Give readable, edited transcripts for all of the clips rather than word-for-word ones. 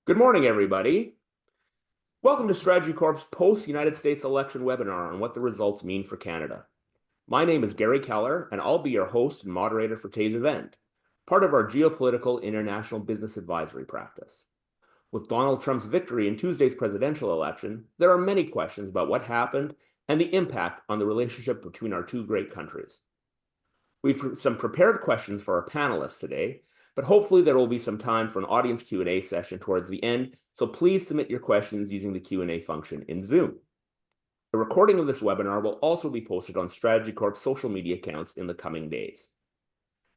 Good morning, everybody. Welcome to StrategyCorp's post-United States election webinar on what the results mean for Canada. My name is Garry Keller, and I'll be your host and moderator for today's event, part of our Geopolitical International Business Advisory practice. With Donald Trump's victory in Tuesday's presidential election, there are many questions about what happened and the impact on the relationship between our two great countries. We've some prepared questions for our panelists today, but hopefully there will be some time for an audience Q&A session towards the end, so please submit your questions using the Q&A function in Zoom. A recording of this webinar will also be posted on StrategyCorp's social media accounts in the coming days.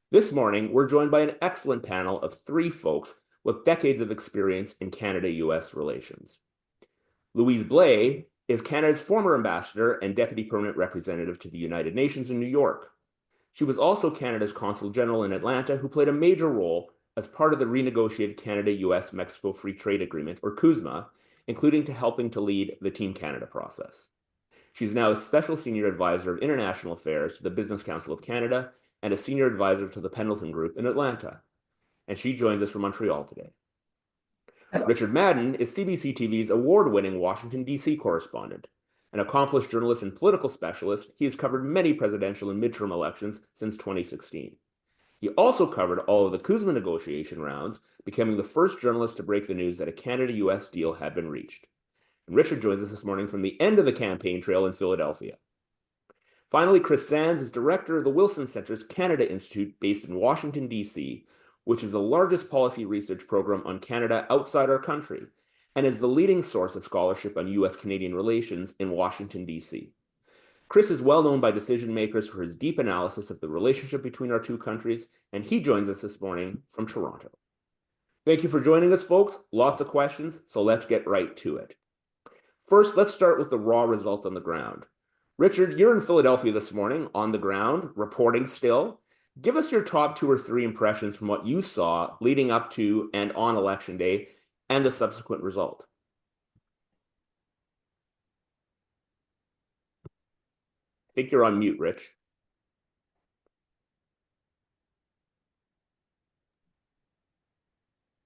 This morning, we're joined by an excellent panel of three folks with decades of experience in Canada-US relations. Louise Blais is Canada's former ambassador and deputy permanent representative to the United Nations in New York. She was also Canada's Consul General in Atlanta, who played a major role as part of the renegotiated Canada-US-Mexico Free Trade Agreement, or CUSMA, including helping to lead the Team Canada process. She's now a Special Senior Advisor of International Affairs to the Business Council of Canada and a Senior Advisor to the Pendleton Group in Atlanta. And she joins us from Montreal today. Richard Madan is CBC TV's award-winning Washington, D.C. correspondent. An accomplished journalist and political specialist, he has covered many presidential and midterm elections since 2016. He also covered all of the CUSMA negotiation rounds, becoming the first journalist to break the news that a Canada-US deal had been reached. And Richard joins us this morning from the end of the campaign trail in Philadelphia. Finally, Chris Sands is director of the Wilson Center's Canada Institute based in Washington, D.C., which is the largest policy research program on Canada outside our country, and is the leading source of scholarship on U.S.-Canadian relations in Washington, D.C. Chris is well known by decision makers for his deep analysis of the relationship between our two countries, and he joins us this morning from Toronto. Thank you for joining us, folks. Lots of questions, so let's get right to it. First, let's start with the raw results on the ground. Richard, you're in Philadelphia this morning, on the ground, reporting still. Give us your top 2 or 3 impressions from what you saw leading up to and on Election Day, and the subsequent result. I think you're on mute, Rich.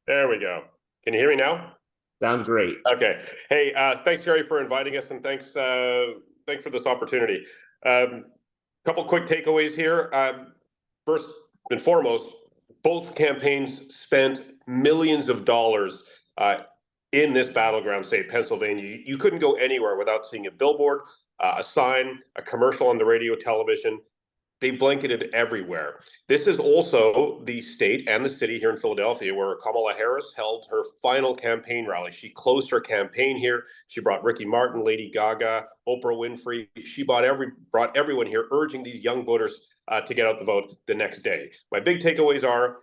There we go. Can you hear me now? Sounds great. Okay. Hey, thanks, Garry, for inviting us, and thanks for this opportunity. Couple quick takeaways here. First and foremost, both campaigns spent millions of dollars in this battleground state, Pennsylvania. You couldn't go anywhere without seeing a billboard, a sign, a commercial on the radio, television. They blanketed everywhere. This is also the state and the city here in Philadelphia where Kamala Harris held her final campaign rally. She closed her campaign here. She brought Ricky Martin, Lady Gaga, Oprah Winfrey. She brought everyone here, urging these young voters to get out the vote the next day. My big takeaways are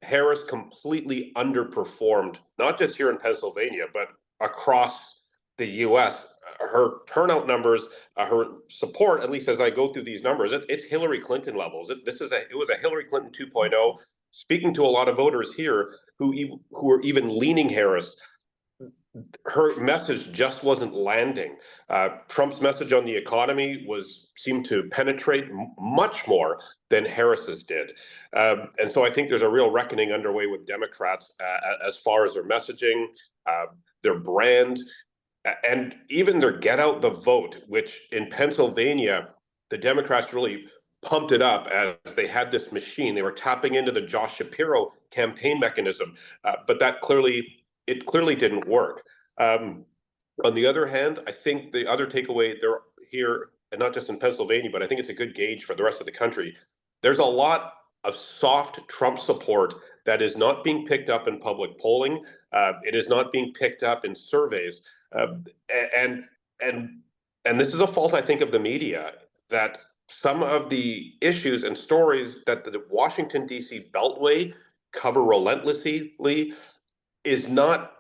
Harris completely underperformed, not just here in Pennsylvania, but across the U.S. Her turnout numbers, her support, at least as I go through these numbers, it's Hillary Clinton levels. It was a Hillary Clinton 2.0. Speaking to a lot of voters here who are even leaning Harris, her message just wasn't landing. Trump's message on the economy seemed to penetrate much more than Harris's did. And so I think there's a real reckoning underway with Democrats as far as their messaging, their brand, and even their get out the vote, which in Pennsylvania, the Democrats really pumped it up as they had this machine. They were tapping into the Josh Shapiro campaign mechanism, but it clearly didn't work. On the other hand, I think the other takeaway there here, and not just in Pennsylvania, but I think it's a good gauge for the rest of the country. There's a lot of soft Trump support that is not being picked up in public polling. It is not being picked up in surveys. And this is a fault, I think, of the media, that some of the issues and stories that the Washington, D.C. Beltway cover relentlessly is not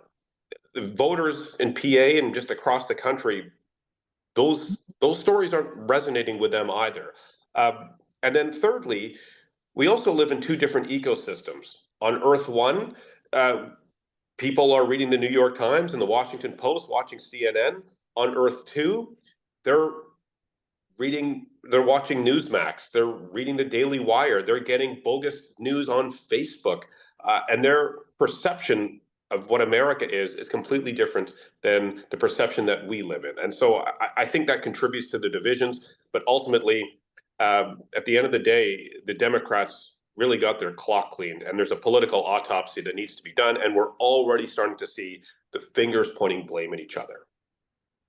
voters in PA and just across the country. Those stories aren't resonating with them either. And then thirdly, we also live in 2 different ecosystems. On Earth 1, people are reading the New York Times and the Washington Post, watching CNN. On Earth 2, they're watching Newsmax, they're reading the Daily Wire, they're getting bogus news on Facebook, and their perception of what America is completely different than the perception that we live in. And so I think that contributes to the divisions. But ultimately, at the end of the day, the Democrats really got their clock cleaned, and there's a political autopsy that needs to be done. And we're already starting to see the fingers pointing blame at each other.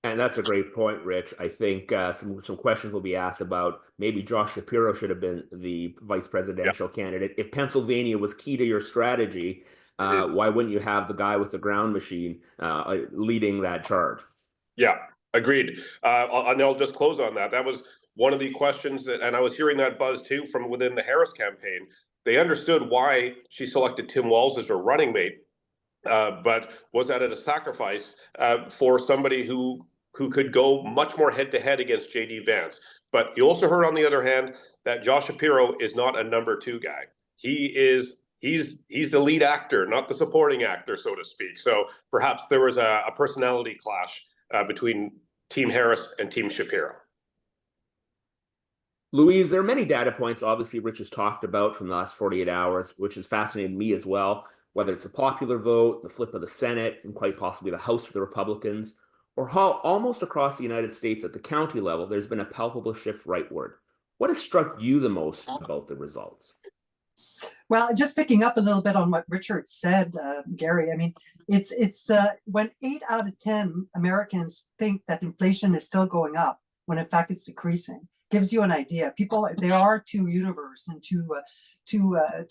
And that's a great point, Rich. I think some questions will be asked about maybe Josh Shapiro should have been the vice presidential candidate. If Pennsylvania was key to your strategy, why wouldn't you have the guy with the ground machine leading that charge? Yeah, agreed. And I'll just close on that. That was one of the questions that, and I was hearing that buzz too from within the Harris campaign. They understood why she selected Tim Walz as her running mate, but was that at a sacrifice for somebody who could go much more head to head against JD Vance? But you also heard, on the other hand, that Josh Shapiro is not a number two guy. He's the lead actor, not the supporting actor, so to speak. So perhaps there was a personality clash between Team Harris and Team Shapiro. Louise, there are many data points, obviously, Rich has talked about from the last 48 hours, which has fascinated me as well, whether it's a popular vote, the flip of the Senate, and quite possibly the House for the Republicans, or how almost across the United States at the county level, there's been a palpable shift rightward. What has struck you the most about the results? Well, just picking up a little bit on what Richard said, Gary, I mean, it's when 8 out of 10 Americans think that inflation is still going up, when in fact it's decreasing, gives you an idea. People, there are two universes and two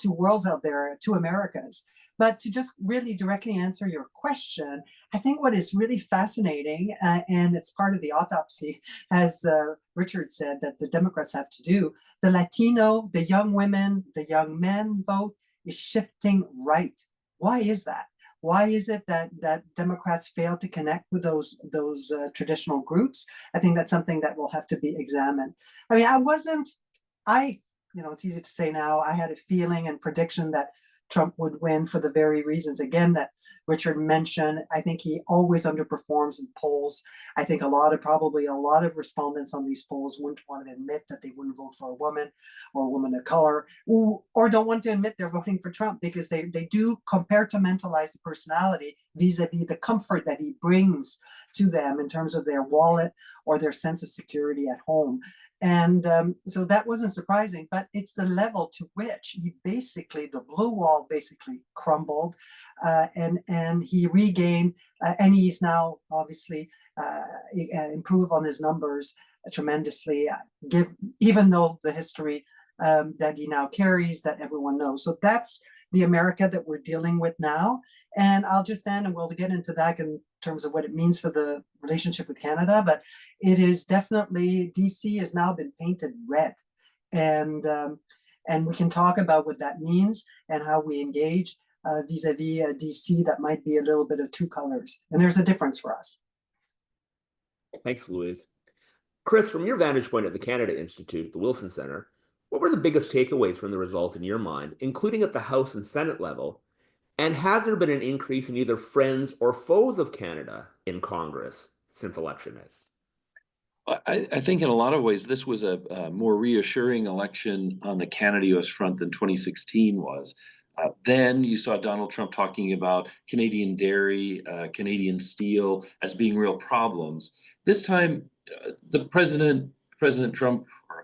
worlds out there, two Americas. But to just really directly answer your question, I think what is really fascinating, and it's part of the autopsy, as Richard said, that the Democrats have to do, the Latino, the young women, the young men vote is shifting right. Why is that? Why is it that Democrats fail to connect with those traditional groups? I think that's something that will have to be examined. I mean, it's easy to say now, I had a feeling and prediction that Trump would win for the very reasons, again, that Richard mentioned. I think he always underperforms in polls. I think probably a lot of respondents on these polls wouldn't want to admit that they wouldn't vote for a woman or a woman of color, or don't want to admit they're voting for Trump, because they do compartmentalize the personality vis-a-vis the comfort that he brings to them in terms of their wallet or their sense of security at home. And so that wasn't surprising, but it's the level to which the blue wall basically crumbled, and he regained, and he's now obviously improved on his numbers tremendously, even though the history that he now carries, that everyone knows. So that's the America that we're dealing with now. And I'll just end, and we'll get into that in terms of what it means for the relationship with Canada, but it is definitely, DC has now been painted red. And we can talk about what that means and how we engage vis-a-vis DC that might be a little bit of two colors. And there's a difference for us. Thanks, Louise. Chris, from your vantage point at the Canada Institute, the Wilson Center, what were the biggest takeaways from the result in your mind, including at the House and Senate level? And has there been an increase in either friends or foes of Canada in Congress since election night? I think in a lot of ways, this was a more reassuring election on the Canada-US front than 2016 was. Then you saw Donald Trump talking about Canadian dairy, Canadian steel as being real problems. This time, the President Trump, or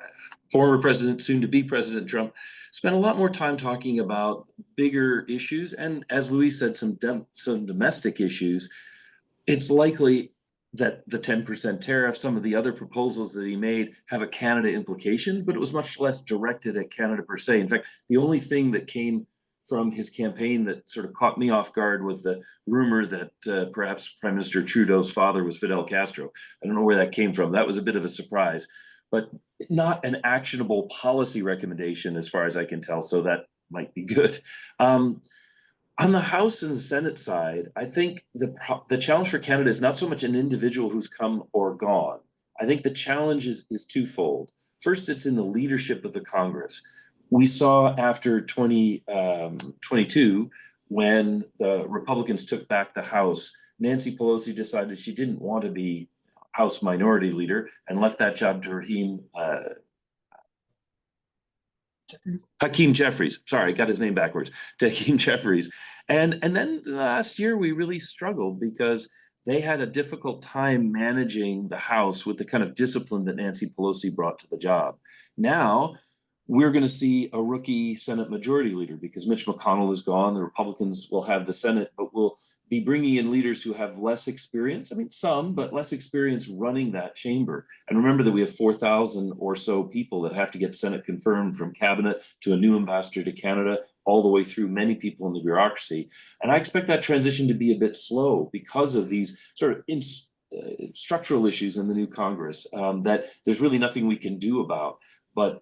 former president, soon to be President Trump, spent a lot more time talking about bigger issues. And as Louise said, some domestic issues. It's likely that the 10% tariff, some of the other proposals that he made have a Canada implication, but it was much less directed at Canada per se. In fact, the only thing that came from his campaign that sort of caught me off guard was the rumor that perhaps Prime Minister Trudeau's father was Fidel Castro. I don't know where that came from. That was a bit of a surprise, but not an actionable policy recommendation as far as I can tell, so that might be good. On the House and Senate side, I think the challenge for Canada is not so much an individual who's come or gone. I think the challenge is twofold. First, it's in the leadership of the Congress. We saw after 2022, when the Republicans took back the House, Nancy Pelosi decided she didn't want to be House Minority Leader and left that job to Raheem Hakeem Jeffries. Sorry, I got his name backwards. To Hakeem Jeffries. And then last year we really struggled because they had a difficult time managing the House with the kind of discipline that Nancy Pelosi brought to the job. Now we're going to see a rookie Senate Majority Leader because Mitch McConnell is gone. The Republicans will have the Senate, but we'll be bringing in leaders who have less experience. I mean, some, but less experience running that chamber. And remember that we have 4,000 or so people that have to get Senate confirmed, from cabinet to a new ambassador to Canada, all the way through many people in the bureaucracy. And I expect that transition to be a bit slow because of these sort of structural issues in the new Congress that there's really nothing we can do about. But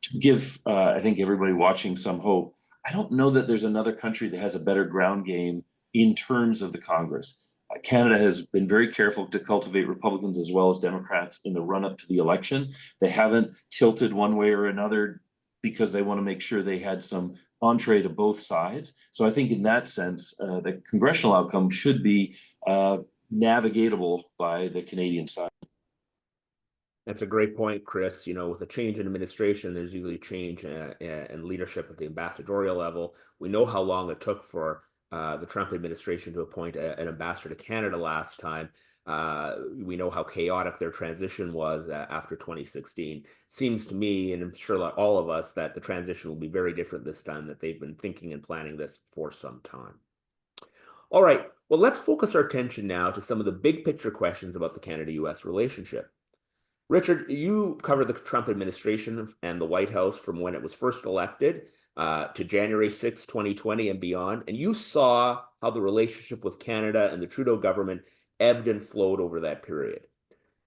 to give, I think, everybody watching some hope, I don't know that there's another country that has a better ground game in terms of the Congress. Canada has been very careful to cultivate Republicans as well as Democrats in the run-up to the election. They haven't tilted one way or another because they want to make sure they had some entree to both sides. So I think in that sense, the congressional outcome should be navigatable by the Canadian side. That's a great point, Chris. You know, with a change in administration, there's usually change in leadership at the ambassadorial level. We know how long it took for the Trump administration to appoint an ambassador to Canada last time. We know how chaotic their transition was after 2016. Seems to me, and I'm sure like all of us, that the transition will be very different this time, that they've been thinking and planning this for some time. All right, well, let's focus our attention now to some of the big picture questions about the Canada-US relationship. Richard, you covered the Trump administration and the White House from when it was first elected to January 6, 2020 and beyond, and you saw how the relationship with Canada and the Trudeau government ebbed and flowed over that period.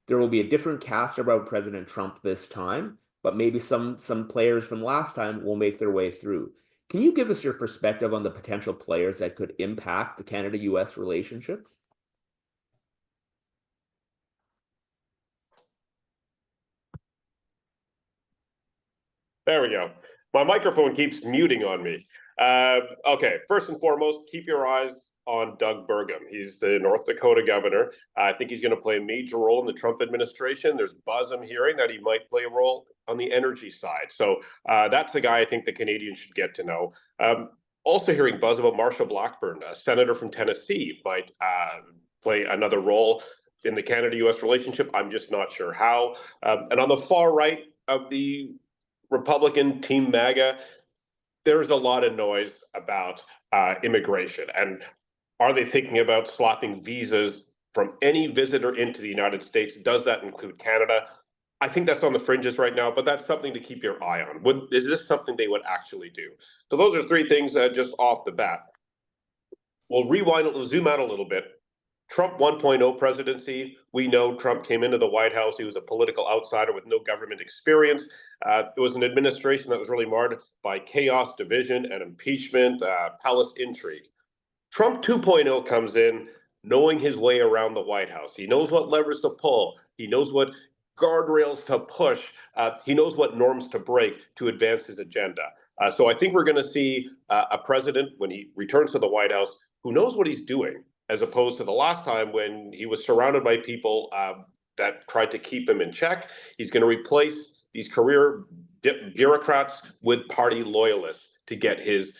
There will be a different cast about President Trump this time, but maybe some players from last time will make their way through. Can you give us your perspective on the potential players that could impact the Canada-US relationship? There we go. My microphone keeps muting on me. Okay, first and foremost, keep your eyes on Doug Burgum. He's the North Dakota governor. I think he's going to play a major role in the Trump administration. There's buzz I'm hearing that he might play a role on the energy side. So that's the guy I think the Canadians should get to know. Also hearing buzz about Marsha Blackburn, a senator from Tennessee, might play another role in the Canada-US relationship. I'm just not sure how. And on the far right of the Republican Team MAGA, there's a lot of noise about immigration. And are they thinking about slapping visas from any visitor into the United States? Does that include Canada? I think that's on the fringes right now, but that's something to keep your eye on. Is this something they would actually do? So those are three things just off the bat. We'll zoom out a little bit. Trump 1.0 presidency, we know Trump came into the White House. He was a political outsider with no government experience. It was an administration that was really marred by chaos, division, and impeachment, palace intrigue. Trump 2.0 comes in knowing his way around the White House. He knows what levers to pull. He knows what guardrails to push. He knows what norms to break to advance his agenda. So I think we're going to see a president, when he returns to the White House, who knows what he's doing, as opposed to the last time when he was surrounded by people that tried to keep him in check. He's going to replace these career bureaucrats with party loyalists to get his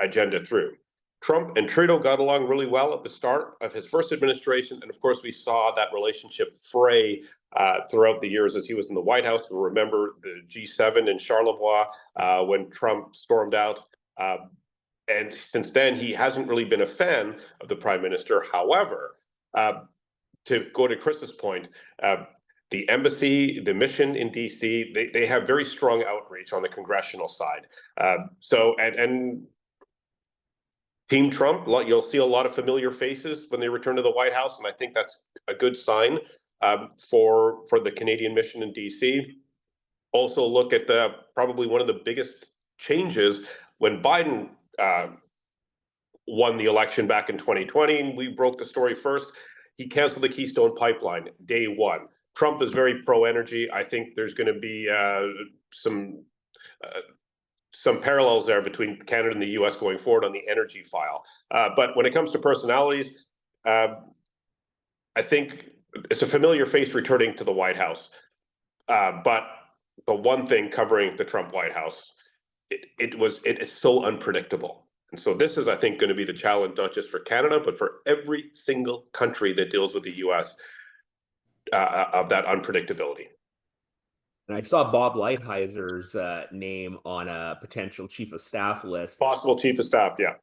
agenda through. Trump and Trudeau got along really well at the start of his first administration. And of course, we saw that relationship fray throughout the years as he was in the White House. We'll remember the G7 in Charlevoix when Trump stormed out. And since then, he hasn't really been a fan of the prime minister. However, to go to Chris's point, the embassy, the mission in DC, they have very strong outreach on the congressional side. And Team Trump, you'll see a lot of familiar faces when they return to the White House, and I think that's a good sign for the Canadian mission in DC. Also, look at probably one of the biggest changes when Biden won the election back in 2020, and we broke the story first. He canceled the Keystone Pipeline day one. Trump is very pro-energy. I think there's going to be some parallels there between Canada and the US going forward on the energy file. But when it comes to personalities, I think it's a familiar face returning to the White House. But the one thing covering the Trump White House. It is so unpredictable. And so this is, I think, going to be the challenge, not just for Canada, but for every single country that deals with the US, of that unpredictability. And I saw Bob Lighthizer name on a potential chief of staff list. Possible chief of staff, yeah.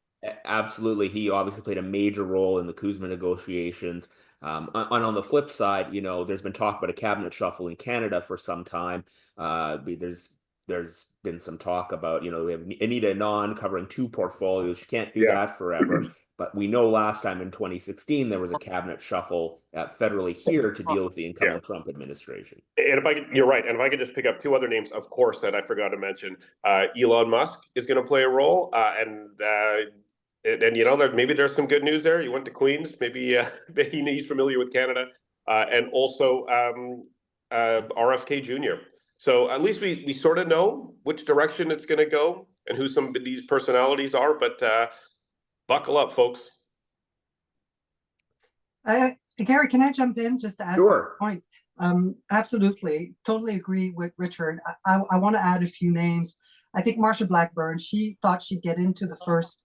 Absolutely. He obviously played a major role in the Kuzma negotiations. On the flip side, there's been talk about a cabinet shuffle in Canada for some time. There's been some talk about, we have Anita Anand covering 2 portfolios. She can't do that forever. But we know last time in 2016, there was a cabinet shuffle federally here to deal with the incoming Trump administration. And you're right. And if I could just pick up 2 other names, of course, that I forgot to mention, Elon Musk is going to play a role. And maybe there's some good news there. He went to Queens. Maybe he's familiar with Canada. And also RFK Jr. So at least we sort of know which direction it's going to go and who some of these personalities are. But buckle up, folks. Garry, can I jump in just to add to the point? Absolutely. Totally agree with Richard. I want to add a few names. I think Marsha Blackburn, she thought she'd get into the first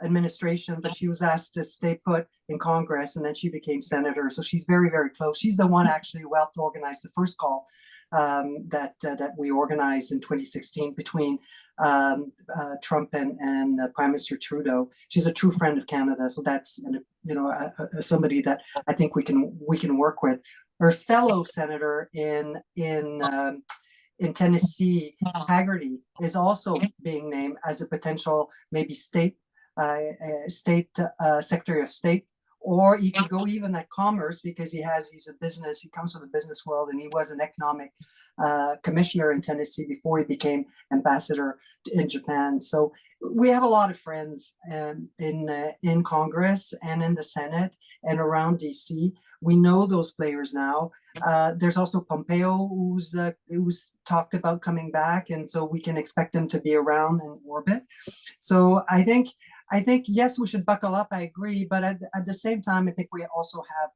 administration, but she was asked to stay put in Congress, and then she became senator. So she's very, very close. She's the one actually who helped organize the first call that we organized in 2016 between Trump and Prime Minister Trudeau. She's a true friend of Canada, so that's somebody that I think we can work with. Her fellow senator in Tennessee, Haggerty, is also being named as a potential maybe state Secretary of State, or he could go even at commerce because he comes from the business world, and he was an economic commissioner in Tennessee before he became ambassador in Japan. So we have a lot of friends in Congress and in the Senate and around DC. We know those players now. There's also Pompeo, who's talked about coming back, and so we can expect them to be around in orbit. So I think yes, we should buckle up. I agree, but at the same time, I think we also have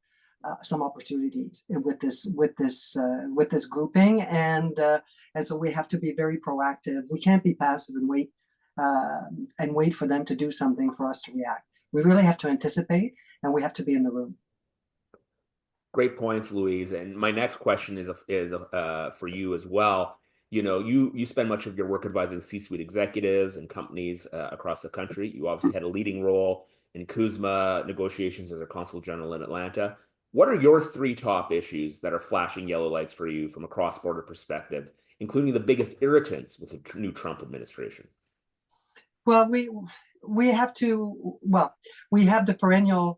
some opportunities with this grouping, and so we have to be very proactive. We can't be passive and wait for them to do something for us to react. We really have to anticipate, and we have to be in the room. Great points, Louise. And my next question is for you as well. You spend much of your work advising C-suite executives and companies across the country. You obviously had a leading role in Kuzma negotiations as a consul general in Atlanta. What are your 3 top issues that are flashing yellow lights for you from a cross-border perspective, including the biggest irritants with the new Trump administration? Well, we have the perennial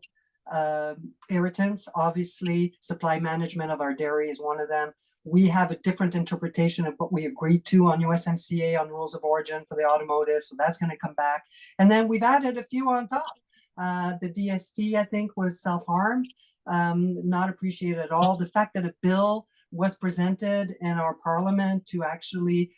irritants. Obviously, supply management of our dairy is one of them. We have a different interpretation of what we agreed to on USMCA on rules of origin for the automotive, so that's going to come back. And then we've added a few on top. The DST, I think, was self-harm, not appreciated at all. The fact that a bill was presented in our parliament to actually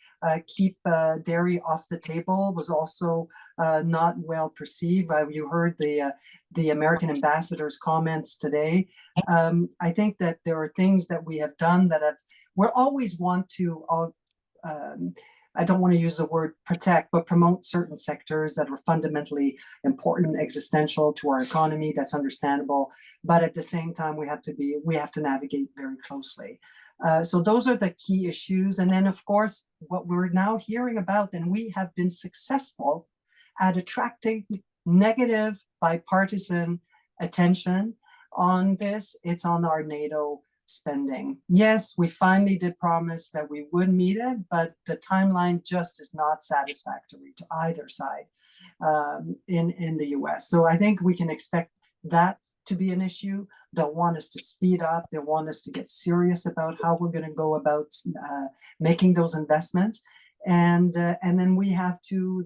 keep dairy off the table was also not well perceived. You heard the American ambassador's comments today. I think that there are things that we have done that we'll always want to, I don't want to use the word protect, but promote certain sectors that are fundamentally important, existential to our economy. That's understandable. But at the same time, we have to navigate very closely. So those are the key issues. And then, of course, what we're now hearing about, and we have been successful at attracting negative bipartisan attention on this, it's on our NATO spending. Yes, we finally did promise that we would meet it, but the timeline just is not satisfactory to either side in the US. So I think we can expect that to be an issue. They'll want us to speed up. They'll want us to get serious about how we're going to go about making those investments. And then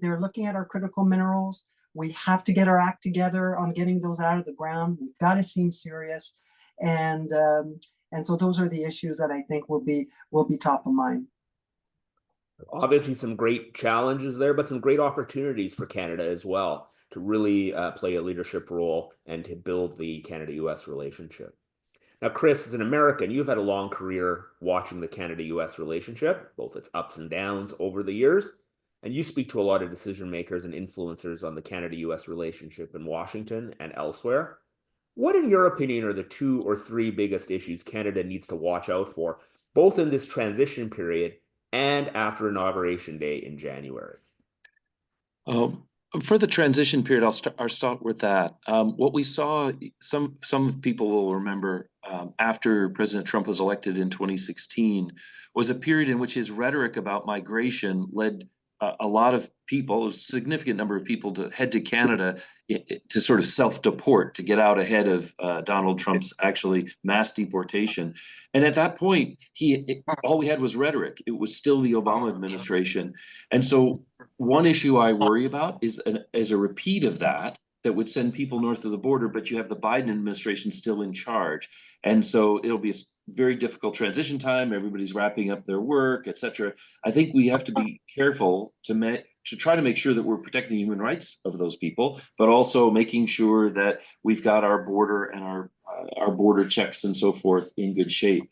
they're looking at our critical minerals. We have to get our act together on getting those out of the ground. We've got to seem serious. And so those are the issues that I think will be top of mind. Obviously some great challenges there, but some great opportunities for Canada as well to really play a leadership role and to build the Canada-US relationship. Now, Chris, as an American, you've had a long career watching the Canada-US relationship, both its ups and downs over the years, and you speak to a lot of decision makers and influencers on the Canada-US relationship in Washington and elsewhere. What, in your opinion, are the 2 or 3 biggest issues Canada needs to watch out for, both in this transition period and after Inauguration Day in January? Um, for the transition period, I'll start with that. What we saw, some people will remember, after President Trump was elected in 2016, was a period in which his rhetoric about migration led a lot of people, a significant number of people, to head to Canada to sort of self-deport, to get out ahead of Donald Trump's actually mass deportation. And at that point, all we had was rhetoric. It was still the Obama administration. And so one issue I worry about is a repeat of that would send people north of the border, but you have the Biden administration still in charge. And so it'll be a very difficult transition time. Everybody's wrapping up their work, et cetera. I think we have to be careful to try to make sure that we're protecting the human rights of those people, but also making sure that we've got our border and our border checks and so forth in good shape.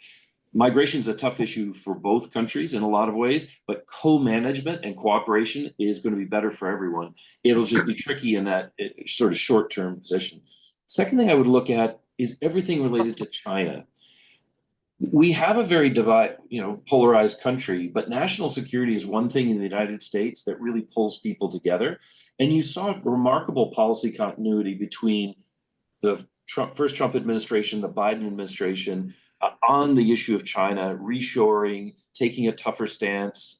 Migration is a tough issue for both countries in a lot of ways, but co-management and cooperation is going to be better for everyone. It'll just be tricky in that sort of short-term position. Second thing I would look at is everything related to China. We have a very polarized country, but national security is one thing in the United States that really pulls people together. And you saw remarkable policy continuity between the first Trump administration, the Biden administration, on the issue of China, reshoring, taking a tougher stance,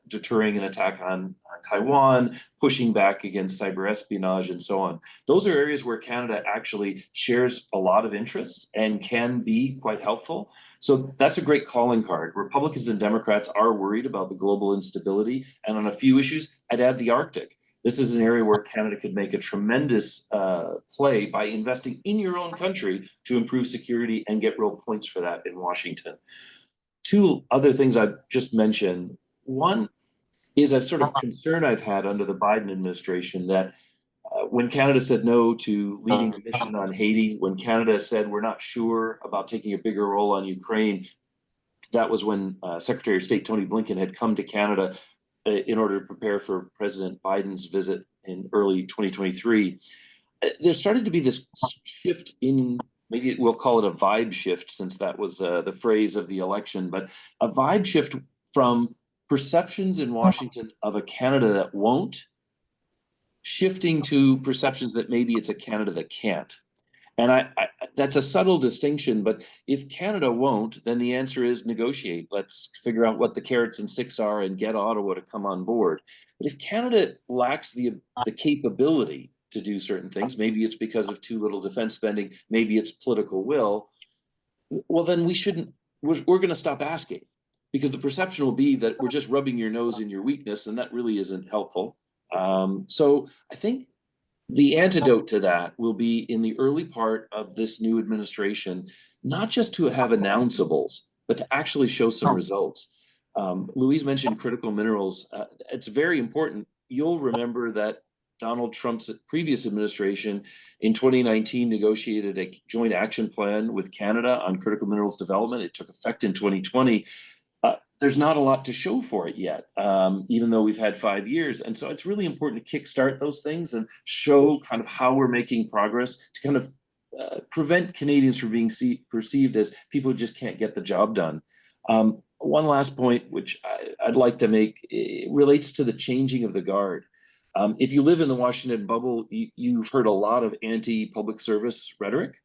deterring an attack on Taiwan, pushing back against cyber espionage, and so on. Those are areas where Canada actually shares a lot of interests and can be quite helpful. So that's a great calling card. Republicans and Democrats are worried about the global instability. And on a few issues, I'd add the Arctic. This is an area where Canada could make a tremendous play by investing in your own country to improve security and get real points for that in Washington. 2 other things I just mentioned. One is a sort of concern I've had under the Biden administration that when Canada said no to leading a mission on Haiti, when Canada said we're not sure about taking a bigger role on Ukraine, that was when Secretary of State Tony Blinken had come to Canada in order to prepare for President Biden's visit in early 2023. There started to be this shift in, maybe we'll call it a vibe shift, since that was the phrase of the election, but a vibe shift from perceptions in Washington of a Canada that won't, shifting to perceptions that maybe it's a Canada that can't. And that's a subtle distinction, but if Canada won't, then the answer is negotiate. Let's figure out what the carrots and sticks are and get Ottawa to come on board. But if Canada lacks the capability to do certain things, maybe it's because of too little defense spending, maybe it's political will, well, then we're going to stop asking, because the perception will be that we're just rubbing your nose in your weakness, and that really isn't helpful. So I think the antidote to that will be in the early part of this new administration, not just to have announceables, but to actually show some results. Louise mentioned critical minerals. It's very important. You'll remember that Donald Trump's previous administration in 2019 negotiated a joint action plan with Canada on critical minerals development. It took effect in 2020. There's not a lot to show for it yet, even though we've had 5 years. And so it's really important to kickstart those things and show kind of how we're making progress to kind of prevent Canadians from being perceived as people who just can't get the job done. One last point, which I'd like to make, relates to the changing of the guard. If you live in the Washington bubble, you've heard a lot of anti-public service rhetoric.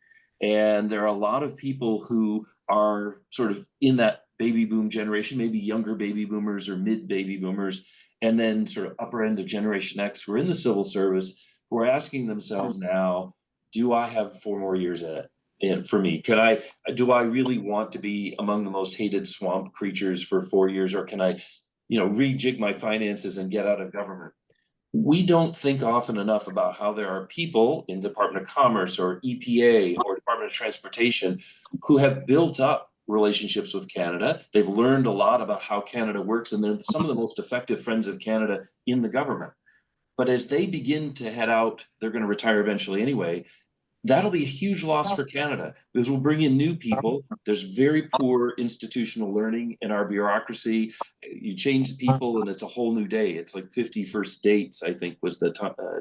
And there are a lot of people who are sort of in that baby boom generation, maybe younger baby boomers or mid baby boomers, and then sort of upper end of Generation X who are in the civil service, who are asking themselves now, do I have 4 more years in it? And for me, do I really want to be among the most hated swamp creatures for 4 years, or can I, rejig my finances and get out of government? We don't think often enough about how there are people in the Department of Commerce or EPA or Department of Transportation who have built up relationships with Canada. They've learned a lot about how Canada works, and they're some of the most effective friends of Canada in the government. But as they begin to head out, they're going to retire eventually anyway. that'll be a huge loss for Canada because we'll bring in new people. There's very poor institutional learning in our bureaucracy. You change the people and it's a whole new day. It's like 50 First Dates, I think, was the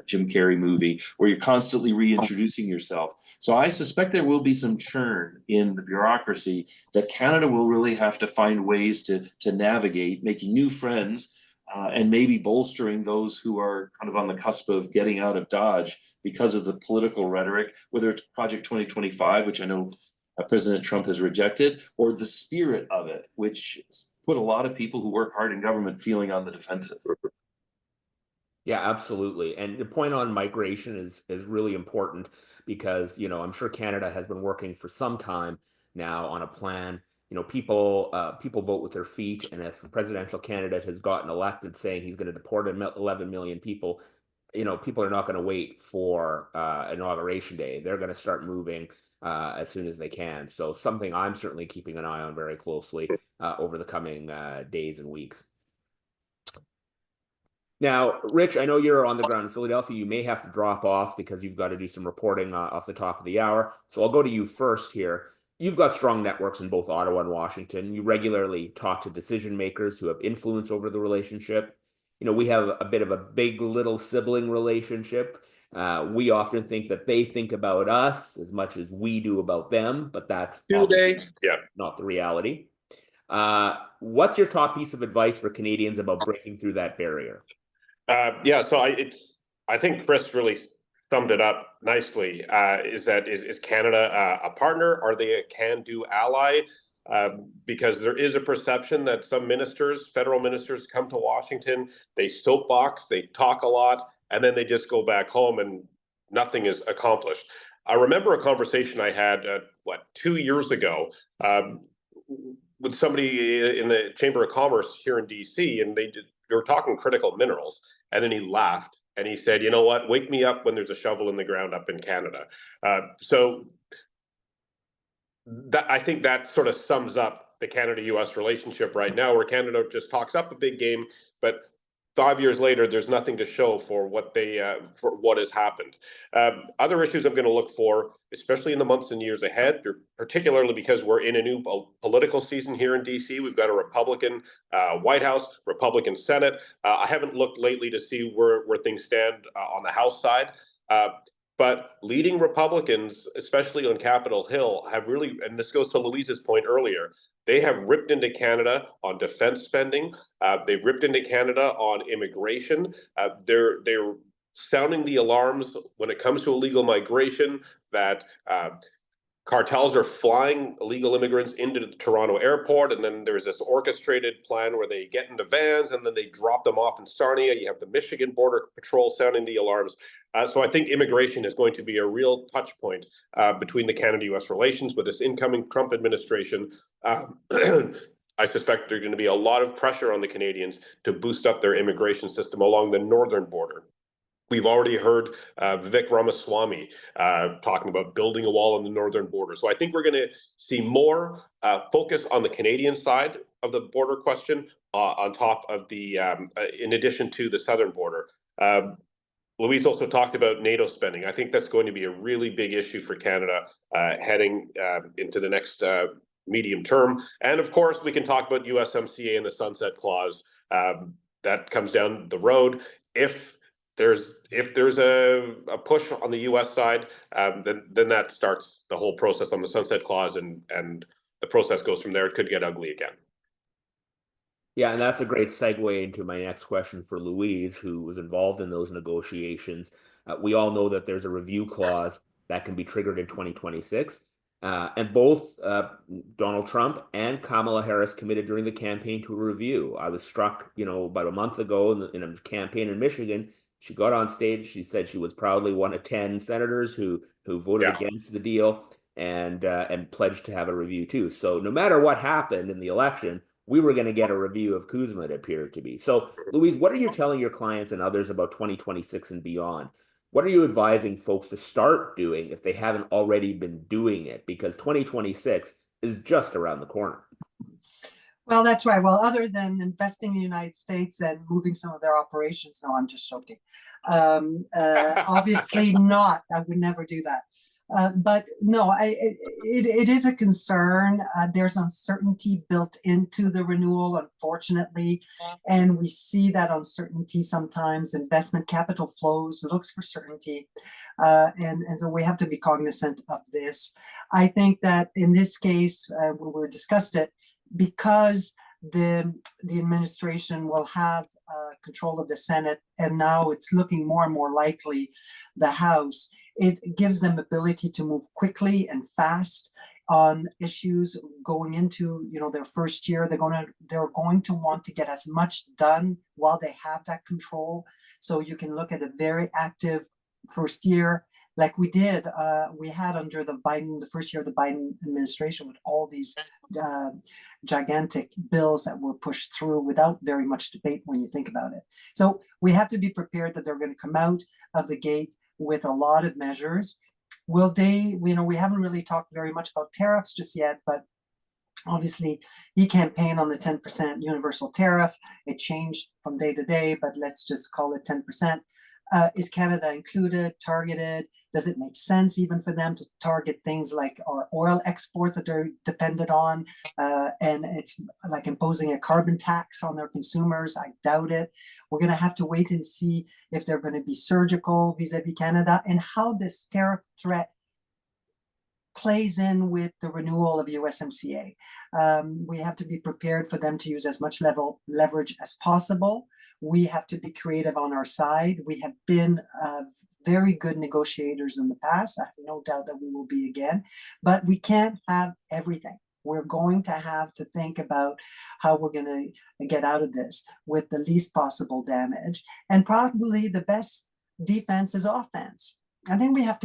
Jim Carrey movie, where you're constantly reintroducing yourself. So I suspect there will be some churn in the bureaucracy that Canada will really have to find ways to navigate, making new friends, and maybe bolstering those who are kind of on the cusp of getting out of Dodge because of the political rhetoric, whether it's Project 2025, which I know President Trump has rejected, or the spirit of it, which put a lot of people who work hard in government feeling on the defensive. Yeah, absolutely. And the point on migration is really important because, I'm sure Canada has been working for some time now on a plan. People vote with their feet, and if a presidential candidate has gotten elected saying he's going to deport 11 million people, people are not going to wait for inauguration day. They're going to start moving as soon as they can. So something I'm certainly keeping an eye on very closely over the coming days and weeks. Now, Rich, I know you're on the ground in Philadelphia. You may have to drop off because you've got to do some reporting off the top of the hour. So I'll go to you first here. You've got strong networks in both Ottawa and Washington. You regularly talk to decision makers who have influence over the relationship. We have a bit of a big little sibling relationship. We often think that they think about us as much as we do about them, but that's not the reality. What's your top piece of advice for Canadians about breaking through that barrier? So I think Chris really summed it up nicely. Is Canada a partner? Are they a can-do ally? Because there is a perception that some federal ministers come to Washington, they soapbox, they talk a lot, and then they just go back home and nothing is accomplished. I remember a conversation I had, 2 years ago, with somebody in the Chamber of Commerce here in DC, and they were talking critical minerals, and then he laughed and he said, "You know what? Wake me up when there's a shovel in the ground up in Canada." So I think that sort of sums up the Canada-US relationship right now, where Canada just talks up a big game, but 5 years later, there's nothing to show for what has happened. Other issues I'm going to look for, especially in the months and years ahead, particularly because we're in a new political season here in DC. We've got a Republican White House, Republican Senate. I haven't looked lately to see where things stand on the House side. But leading Republicans, especially on Capitol Hill, have really, and this goes to Louise's point earlier, they have ripped into Canada on defense spending. They've ripped into Canada on immigration. They're sounding the alarms when it comes to illegal migration, that cartels are flying illegal immigrants into the Toronto airport, and then there's this orchestrated plan where they get into vans and then they drop them off in Sarnia. You have the Michigan Border Patrol sounding the alarms. So I think immigration is going to be a real touch point between the Canada-US relations with this incoming Trump administration. I suspect there's going to be a lot of pressure on the Canadians to boost up their immigration system along the northern border. We've already heard Vivek Ramaswamy talking about building a wall on the northern border. So I think we're going to see more focus on the Canadian side of the border question on top of in addition to the southern border. Louise also talked about NATO spending. I think that's going to be a really big issue for Canada heading into the next medium term. And of course, we can talk about USMCA and the sunset clause. That comes down the road. If there's a push on the U.S. side, then that starts the whole process on the sunset clause, and the process goes from there. It could get ugly again. Yeah, and that's a great segue into my next question for Louise, who was involved in those negotiations. We all know that there's a review clause that can be triggered in 2026. And both Donald Trump and Kamala Harris committed during the campaign to a review. I was struck, about a month ago in a campaign in Michigan. She got on stage. She said she was proudly one of 10 senators who voted against the deal and pledged to have a review too. So no matter what happened in the election, we were going to get a review of CUSMA, it appeared to be. So, Louise, what are you telling your clients and others about 2026 and beyond? What are you advising folks to start doing if they haven't already been doing it? Because 2026 is just around the corner. Well, that's right. Well, other than investing in the United States and moving some of their operations, no, I'm just joking. Obviously not. I would never do that. But no, it is a concern. There's uncertainty built into the renewal, unfortunately, and we see that uncertainty sometimes. Investment capital flows looks for certainty, and so we have to be cognizant of this. I think that in this case, when we discussed it, because the administration will have control of the Senate, and now it's looking more and more likely the House. It gives them ability to move quickly and fast on issues going into their first year. They're going to want to get as much done while they have that control. So you can look at a very active first year, like we had under the first year of the Biden administration, with all these gigantic bills that were pushed through without very much debate when you think about it. So we have to be prepared that they're going to come out of the gate with a lot of measures. Will they, we haven't really talked very much about tariffs just yet, but obviously he campaigned on the 10% universal tariff. It changed from day to day, but let's just call it 10%. Is Canada included, targeted? Does it make sense even for them to target things like our oil exports that they're dependent on? And it's like imposing a carbon tax on their consumers. I doubt it. We're going to have to wait and see if they're going to be surgical vis-a-vis Canada, and how this tariff threat plays in with the renewal of USMCA. We have to be prepared for them to use as much leverage as possible. We have to be creative on our side. We have been very good negotiators in the past. I have no doubt that we will be again, but we can't have everything. We're going to have to think about how we're going to get out of this with the least possible damage. And probably the best defense is offense. I think we have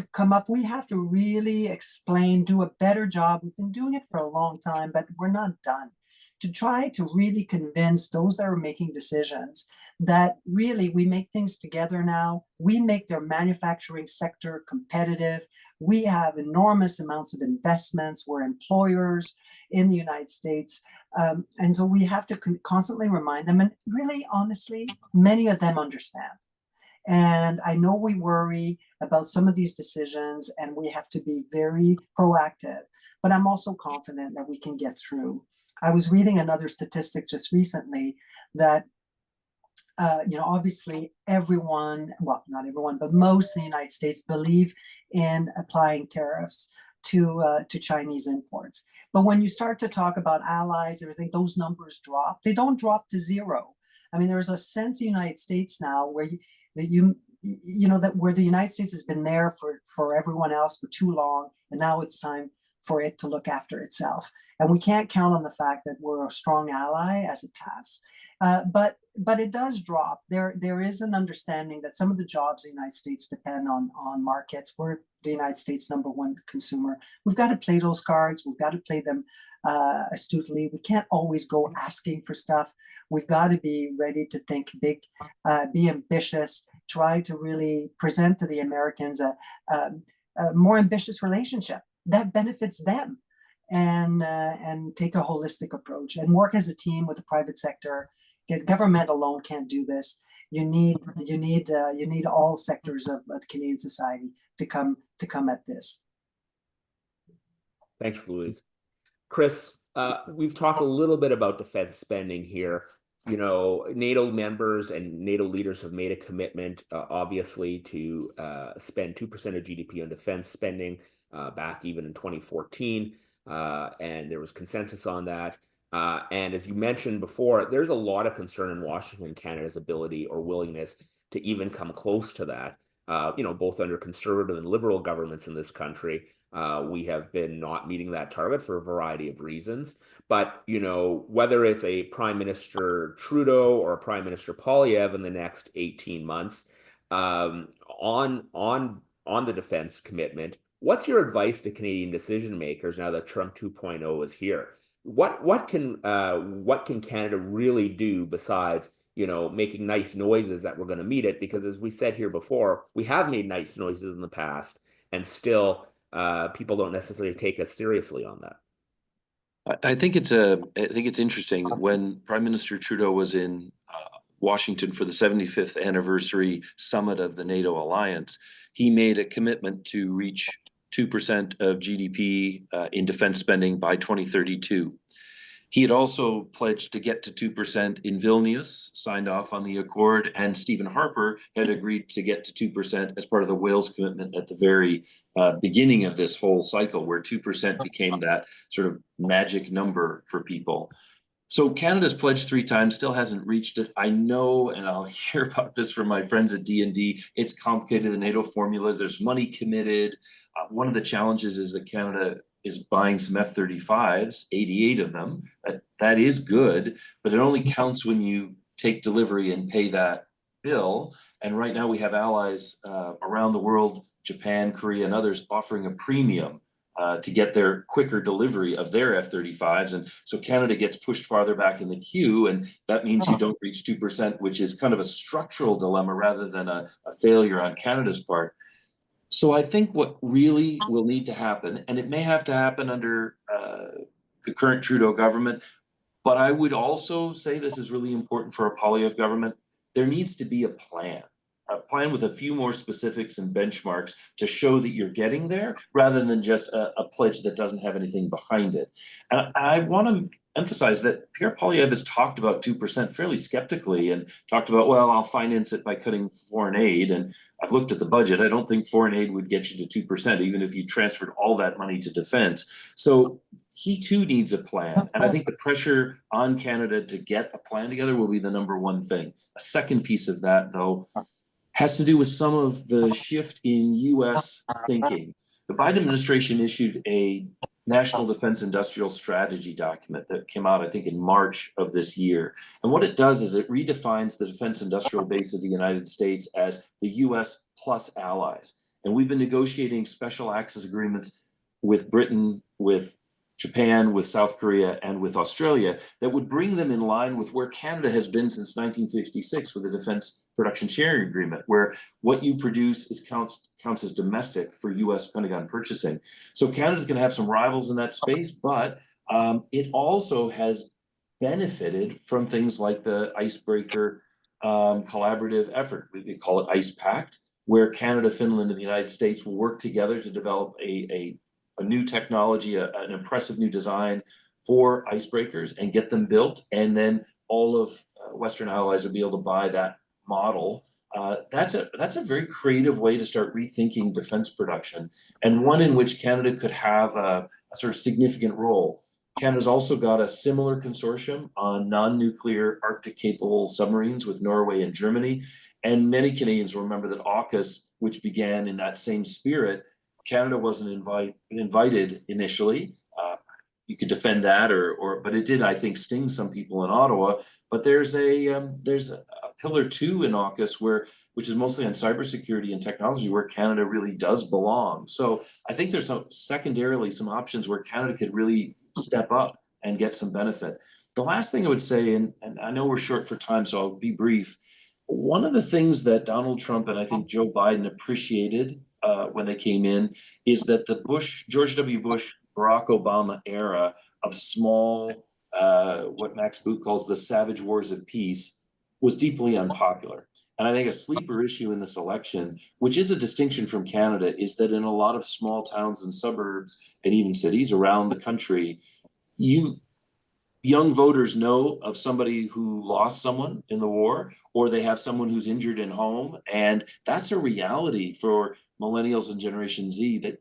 to really explain, do a better job. We've been doing it for a long time, but we're not done. To try to really convince those that are making decisions that really we make things together now. We make their manufacturing sector competitive. We have enormous amounts of investments. We're employers in the United States. And so we have to constantly remind them, and really, honestly, many of them understand. And I know we worry about some of these decisions, and we have to be very proactive, but I'm also confident that we can get through. I was reading another statistic just recently that, obviously everyone, well, not everyone, but most in the United States believe in applying tariffs to Chinese imports. But when you start to talk about allies, everything, those numbers drop. They don't drop to zero. I mean, there's a sense in the United States now where where the United States has been there for everyone else for too long, and now it's time for it to look after itself. And we can't count on the fact that we're a strong ally as it passes. But it does drop. There is an understanding that some of the jobs in the United States depend on markets. We're the United States' #1 consumer. We've got to play those cards. We've got to play them astutely. We can't always go asking for stuff. We've got to be ready to think big, be ambitious, try to really present to the Americans a more ambitious relationship that benefits them, and take a holistic approach and work as a team with the private sector. Government alone can't do this. You need all sectors of Canadian society to come at this. Thanks, Louise. Chris, we've talked a little bit about defense spending here. NATO members and NATO leaders have made a commitment, obviously, to spend 2% of GDP on defense spending back even in 2014. And there was consensus on that. And as you mentioned before, there's a lot of concern in Washington, Canada's ability or willingness to even come close to that. Both under conservative and liberal governments in this country, we have been not meeting that target for a variety of reasons. But, whether it's a Prime Minister Trudeau or a Prime Minister Poilievre in the next 18 months, on the defense commitment, what's your advice to Canadian decision makers now that Trump 2.0 is here? What can Canada really do besides making nice noises that we're going to meet it? Because as we said here before, we have made nice noises in the past, and still people don't necessarily take us seriously on that. I think it's interesting. When Prime Minister Trudeau was in Washington for the 75th anniversary summit of the NATO alliance, he made a commitment to reach 2% of GDP in defense spending by 2032. He had also pledged to get to 2% in Vilnius, signed off on the accord, and Stephen Harper had agreed to get to 2% as part of the Wales commitment at the very beginning of this whole cycle, where 2% became that sort of magic number for people. So Canada's pledged 3 times, still hasn't reached it. I know, and I'll hear about this from my friends at D&D, it's complicated, the NATO formulas, there's money committed. One of the challenges is that Canada is buying some F-35s, 88 of them. That is good, but it only counts when you take delivery and pay that bill. And right now we have allies around the world, Japan, Korea, and others offering a premium to get their quicker delivery of their F-35s. And so Canada gets pushed farther back in the queue, and that means you don't reach 2%, which is kind of a structural dilemma rather than a failure on Canada's part. So I think what really will need to happen, and it may have to happen under the current Trudeau government, but I would also say this is really important for a Poilievre government, there needs to be a plan with a few more specifics and benchmarks to show that you're getting there, rather than just a pledge that doesn't have anything behind it. And I want to emphasize that Pierre Poilievre has talked about 2% fairly skeptically and talked about, well, I'll finance it by cutting foreign aid. And I've looked at the budget. I don't think foreign aid would get you to 2%, even if you transferred all that money to defense. So he too needs a plan. And I think the pressure on Canada to get a plan together will be the number one thing. A second piece of that, though, has to do with some of the shift in U.S. thinking. The Biden administration issued a National Defense Industrial Strategy document that came out, I think, in March of this year. And what it does is it redefines the defense industrial base of the United States as the U.S. plus allies. And we've been negotiating special access agreements with Britain, with Japan, with South Korea, and with Australia that would bring them in line with where Canada has been since 1956 with the Defense Production Sharing Agreement, where what you produce counts as domestic for U.S. Pentagon purchasing. So Canada's going to have some rivals in that space, but it also has benefited from things like the icebreaker collaborative effort. We call it ICE Pact, where Canada, Finland, and the United States will work together to develop a new technology, an impressive new design for icebreakers and get them built. And then all of Western allies will be able to buy that model. That's a very creative way to start rethinking defense production, and one in which Canada could have a sort of significant role. Canada's also got a similar consortium on non-nuclear Arctic-capable submarines with Norway and Germany. And many Canadians will remember that AUKUS, which began in that same spirit, Canada wasn't invited initially. You could defend that, but it did, I think, sting some people in Ottawa. But there's a pillar 2 in AUKUS which is mostly on cybersecurity and technology, where Canada really does belong. So I think there's secondarily some options where Canada could really step up and get some benefit. The last thing I would say, and I know we're short for time, so I'll be brief. One of the things that Donald Trump and I think Joe Biden appreciated when they came in is that the George W. Bush, Barack Obama era of small, what Max Boot calls the savage wars of peace, was deeply unpopular. And I think a sleeper issue in this election, which is a distinction from Canada, is that in a lot of small towns and suburbs and even cities around the country, young voters know of somebody who lost someone in the war, or they have someone who's injured in home. And that's a reality for millennials and Generation Z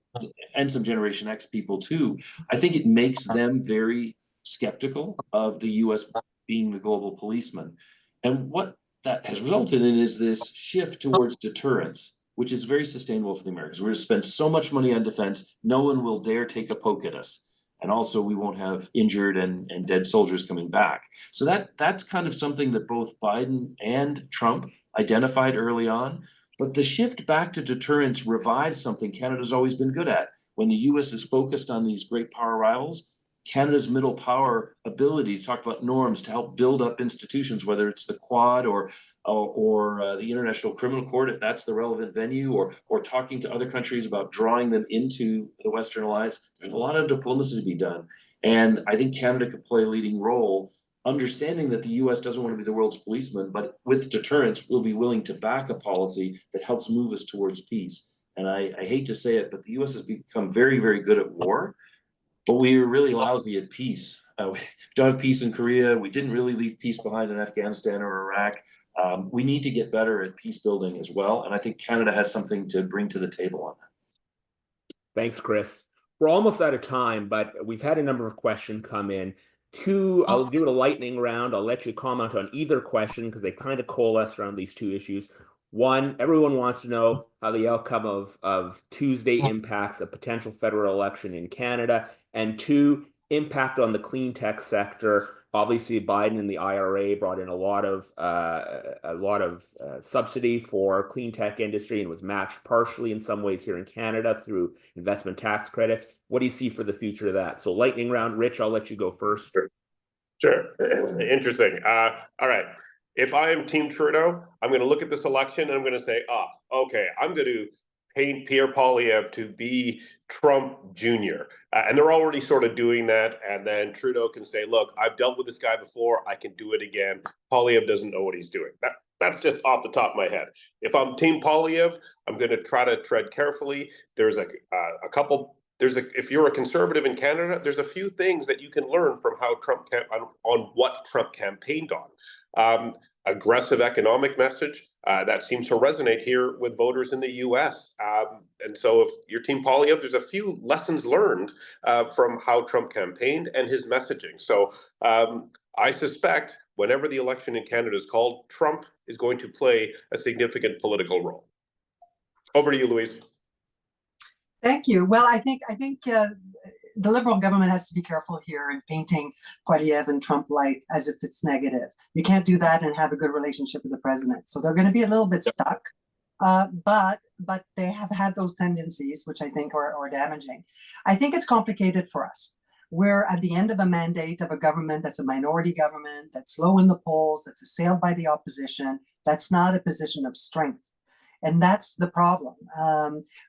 and some Generation X people too. I think it makes them very skeptical of the US being the global policeman. And what that has resulted in is this shift towards deterrence, which is very sustainable for the Americans. We're going to spend so much money on defense, no one will dare take a poke at us. And also we won't have injured and dead soldiers coming back. So that's kind of something that both Biden and Trump identified early on. But the shift back to deterrence revives something Canada's always been good at. When the US is focused on these great power rivals, Canada's middle power ability to talk about norms to help build up institutions, whether it's the Quad or the International Criminal Court, if that's the relevant venue, or talking to other countries about drawing them into the Western Alliance. There's a lot of diplomacy to be done. And I think Canada could play a leading role, understanding that the US doesn't want to be the world's policeman, but with deterrence, we'll be willing to back a policy that helps move us towards peace. And I hate to say it, but the U.S. has become very, very good at war, but we're really lousy at peace. We don't have peace in Korea. We didn't really leave peace behind in Afghanistan or Iraq. We need to get better at peace building as well. And I think Canada has something to bring to the table on that. Thanks, Chris. We're almost out of time, but we've had a number of questions come in. I'll do a lightning round. I'll let you comment on either question because they kind of coalesce around these two issues. One, everyone wants to know how the outcome of Tuesday impacts a potential federal election in Canada. And two, impact on the clean tech sector. Obviously, Biden and the IRA brought in a lot of subsidy for clean tech industry and was matched partially in some ways here in Canada through investment tax credits. What do you see for the future of that? So lightning round, Rich, I'll let you go first. Sure. Interesting. All right. If I am Team Trudeau, I'm going to look at this election and I'm going to say, okay, I'm going to paint Pierre Poilievre to be Trump Jr. And they're already sort of doing that. And then Trudeau can say, look, I've dealt with this guy before. I can do it again. Poilievre doesn't know what he's doing. That's just off the top of my head. If I'm Team Poilievre, I'm going to try to tread carefully. There's a couple. If you're a conservative in Canada, there's a few things that you can learn from how on what Trump campaigned on. Aggressive economic message that seems to resonate here with voters in the U.S. And so if you're Team Poilievre, there's a few lessons learned from how Trump campaigned and his messaging. So I suspect whenever the election in Canada is called, Trump is going to play a significant political role. Over to you, Louise. Thank you. Well, I think the Liberal government has to be careful here in painting Poilievre and Trump light as if it's negative. You can't do that and have a good relationship with the president. So they're going to be a little bit stuck. But they have had those tendencies, which I think are damaging. I think it's complicated for us. We're at the end of a mandate of a government that's a minority government, that's low in the polls, that's assailed by the opposition. That's not a position of strength. And that's the problem,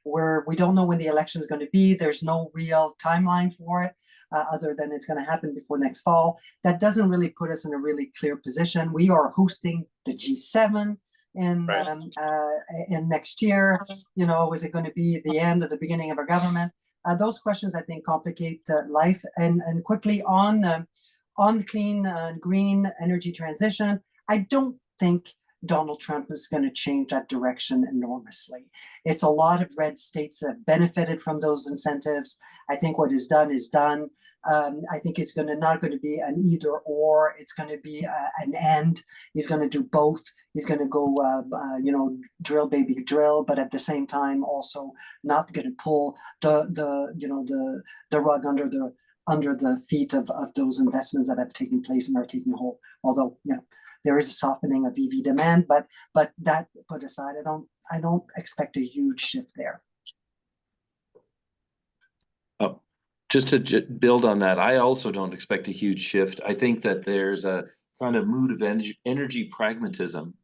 where we don't know when the election is going to be. There's no real timeline for it, other than it's going to happen before next fall. That doesn't really put us in a really clear position. We are hosting the G7 in next year. You know, is it going to be the end or the beginning of our government? Those questions, I think, complicate life. And quickly on the clean green energy transition, I don't think Donald Trump is going to change that direction enormously. It's a lot of red states that have benefited from those incentives. I think what is done is done. I think it's not going to be an either or. It's going to be an and. He's going to do both. He's going to go, drill baby drill, but at the same time also not going to pull the rug under the feet of those investments that have taken place and are taking hold. Although there is a softening of EV demand, but that put aside, I don't expect a huge shift there. Just to build on that, I also don't expect a huge shift. I think that there's a kind of mood of energy pragmatism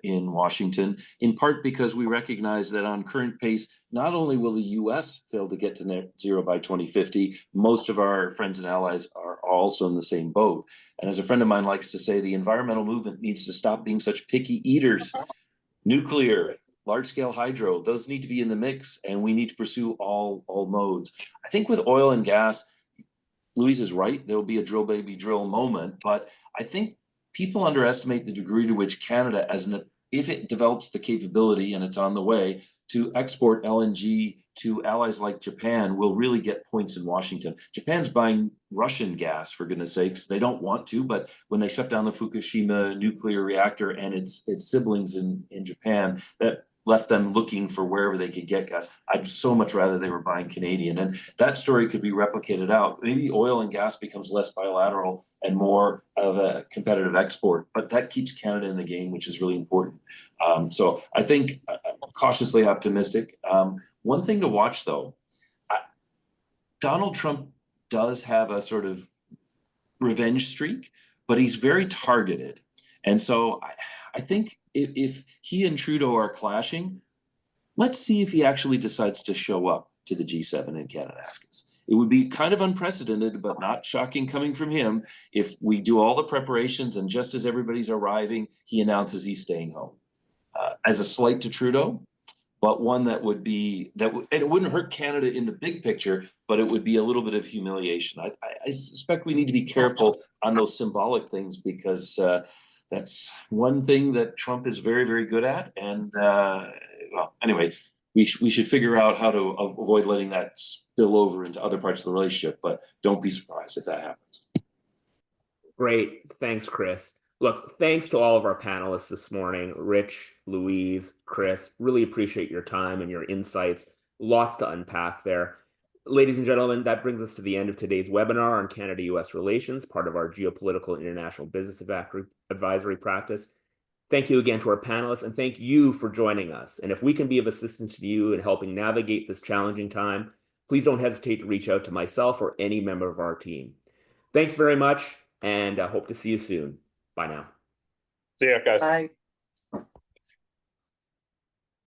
in Washington, in part because we recognize that on current pace, not only will the U.S. fail to get to net zero by 2050, most of our friends and allies are also in the same boat. And as a friend of mine likes to say, the environmental movement needs to stop being such picky eaters. Nuclear, large-scale hydro, those need to be in the mix, and we need to pursue all modes. I think with oil and gas, Louise is right, there will be a drill baby drill moment, but I think people underestimate the degree to which Canada, if it develops the capability, and it's on the way, to export LNG to allies like Japan, will really get points in Washington. Japan's buying Russian gas, for goodness sakes. They don't want to, but when they shut down the Fukushima nuclear reactor and its siblings in Japan, that left them looking for wherever they could get gas. I'd so much rather they were buying Canadian. And that story could be replicated out. Maybe oil and gas becomes less bilateral and more of a competitive export, but that keeps Canada in the game, which is really important. So I think cautiously optimistic. One thing to watch, though, Donald Trump does have a sort of revenge streak, but he's very targeted. And so I think if he and Trudeau are clashing, let's see if he actually decides to show up to the G7 in Kananaskis. It would be kind of unprecedented, but not shocking coming from him, if we do all the preparations and just as everybody's arriving, he announces he's staying home. As a slight to Trudeau, but one that would be and it wouldn't hurt Canada in the big picture, but it would be a little bit of humiliation. I suspect we need to be careful on those symbolic things, because that's one thing that Trump is very, very good at. And well, anyway, we should figure out how to avoid letting that spill over into other parts of the relationship, but don't be surprised if that happens. Great. Thanks, Chris. Look, thanks to all of our panelists this morning, Rich, Louise, Chris. Really appreciate your time and your insights. Lots to unpack there. Ladies and gentlemen, that brings us to the end of today's webinar on Canada-US relations, part of our Geopolitical International Business Advisory practice. Thank you again to our panelists, and thank you for joining us. And if we can be of assistance to you in helping navigate this challenging time, please don't hesitate to reach out to myself or any member of our team. Thanks very much, and I hope to see you soon. Bye now. See ya, guys. Bye.